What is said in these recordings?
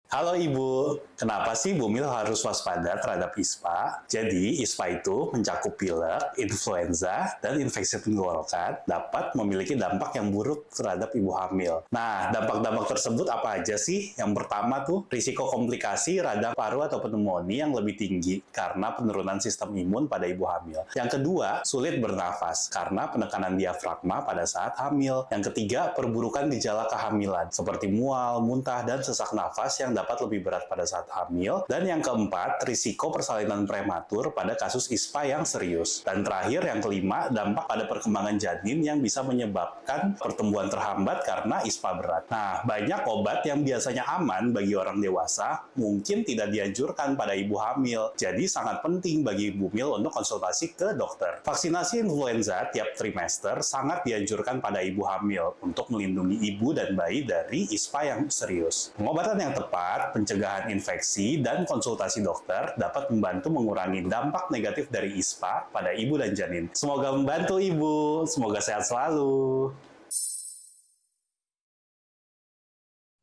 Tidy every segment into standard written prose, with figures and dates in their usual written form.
Halo Ibu, kenapa sih Bumil harus waspada terhadap ISPA? Jadi, ISPA itu mencakup pilek, influenza, dan infeksi tenggorokan dapat memiliki dampak yang buruk terhadap ibu hamil. Nah, dampak-dampak tersebut apa aja sih? Yang pertama tuh, risiko komplikasi radang paru atau pneumonia yang lebih tinggi karena penurunan sistem imun pada ibu hamil. Yang kedua, sulit bernafas karena penekanan diafragma pada saat hamil. Yang ketiga, perburukan gejala kehamilan seperti mual, muntah, dan sesak nafas yang dapat lebih berat pada saat hamil. Dan yang keempat, risiko persalinan prematur pada kasus ISPA yang serius. Dan terakhir, yang kelima, dampak pada perkembangan janin yang bisa menyebabkan pertumbuhan terhambat karena ISPA berat. Nah, banyak obat yang biasanya aman bagi orang dewasa mungkin tidak dianjurkan pada ibu hamil. Jadi sangat penting bagi ibu hamil untuk konsultasi ke dokter. Vaksinasi influenza tiap trimester sangat dianjurkan pada ibu hamil untuk melindungi ibu dan bayi dari ISPA yang serius. Pengobatan yang tepat, pencegahan infeksi, dan konsultasi dokter dapat membantu mengurangi dampak negatif dari ISPA pada ibu dan janin. Semoga membantu Ibu. Semoga sehat selalu.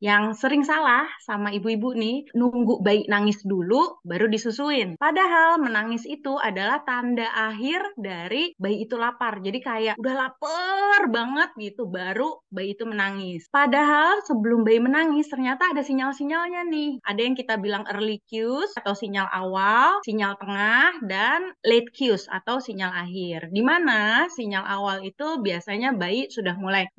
Yang sering salah sama ibu-ibu nih, nunggu bayi nangis dulu baru disusuin. Padahal menangis itu adalah tanda akhir dari bayi itu lapar. Jadi kayak udah lapar banget gitu, baru bayi itu menangis. Padahal sebelum bayi menangis ternyata ada sinyal-sinyalnya nih. Ada yang kita bilang early cues atau sinyal awal, sinyal tengah, dan late cues atau sinyal akhir. Di mana sinyal awal itu biasanya bayi sudah mulai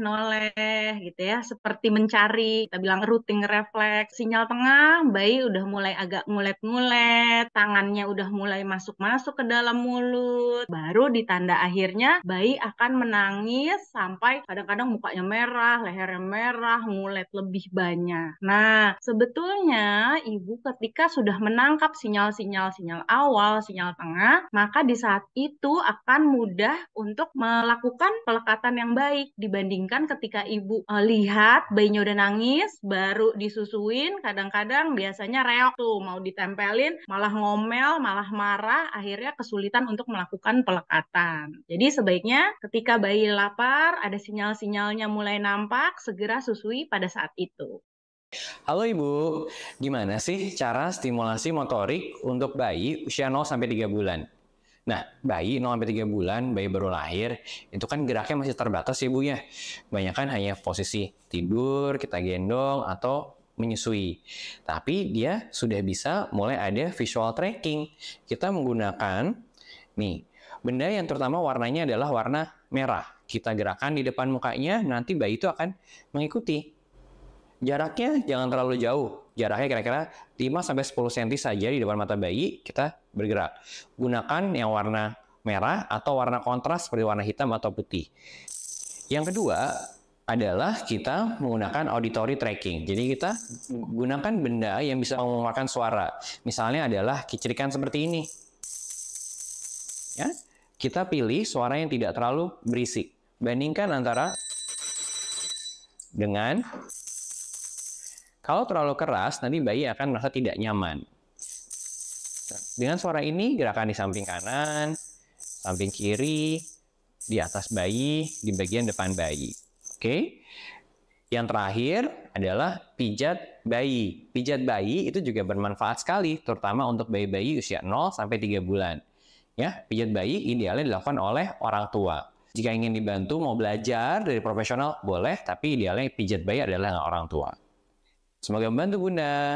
noleh gitu ya, seperti mencari, kita bilang rooting refleks. Sinyal tengah, bayi udah mulai agak ngulet-ngulet, tangannya udah mulai masuk-masuk ke dalam mulut. Baru di tanda akhirnya, bayi akan menangis sampai kadang-kadang mukanya merah, lehernya merah, ngulet lebih banyak. Nah, sebetulnya ibu ketika sudah menangkap sinyal-sinyal awal, sinyal tengah, maka di saat itu akan mudah untuk melakukan pelekatan yang baik dibandingkan ketika ibu lihat bayinya udah nangis baru disusuin. Kadang-kadang biasanya reok tuh, mau ditempelin malah ngomel, malah marah, akhirnya kesulitan untuk melakukan pelekatan. Jadi sebaiknya ketika bayi lapar, ada sinyal-sinyalnya mulai nampak, segera susui pada saat itu. Halo Ibu, gimana sih cara stimulasi motorik untuk bayi usia 0-3 bulan? Nah, bayi 0-3 bulan, bayi baru lahir, itu kan geraknya masih terbatas ya Bu ya. Kebanyakan hanya posisi tidur, kita gendong, atau menyusui. Tapi dia sudah bisa mulai ada visual tracking. Kita menggunakan, nih, benda yang terutama warnanya adalah warna merah. Kita gerakan di depan mukanya, nanti bayi itu akan mengikuti. Jaraknya jangan terlalu jauh. Jaraknya kira-kira 5-10 cm saja di depan mata bayi, kita bergerak. Gunakan yang warna merah atau warna kontras seperti warna hitam atau putih. Yang kedua adalah kita menggunakan auditory tracking. Jadi kita gunakan benda yang bisa mengeluarkan suara. Misalnya adalah kicirikan seperti ini. Ya, kita pilih suara yang tidak terlalu berisik. Bandingkan antara dengan kalau terlalu keras, nanti bayi akan merasa tidak nyaman. Dengan suara ini, gerakan di samping kanan, samping kiri, di atas bayi, di bagian depan bayi. Oke? Yang terakhir adalah pijat bayi. Pijat bayi itu juga bermanfaat sekali, terutama untuk bayi-bayi usia 0-3 bulan. Ya, pijat bayi idealnya dilakukan oleh orang tua. Jika ingin dibantu mau belajar dari profesional, boleh, tapi idealnya pijat bayi adalah orang tua. Semoga membantu Bunda.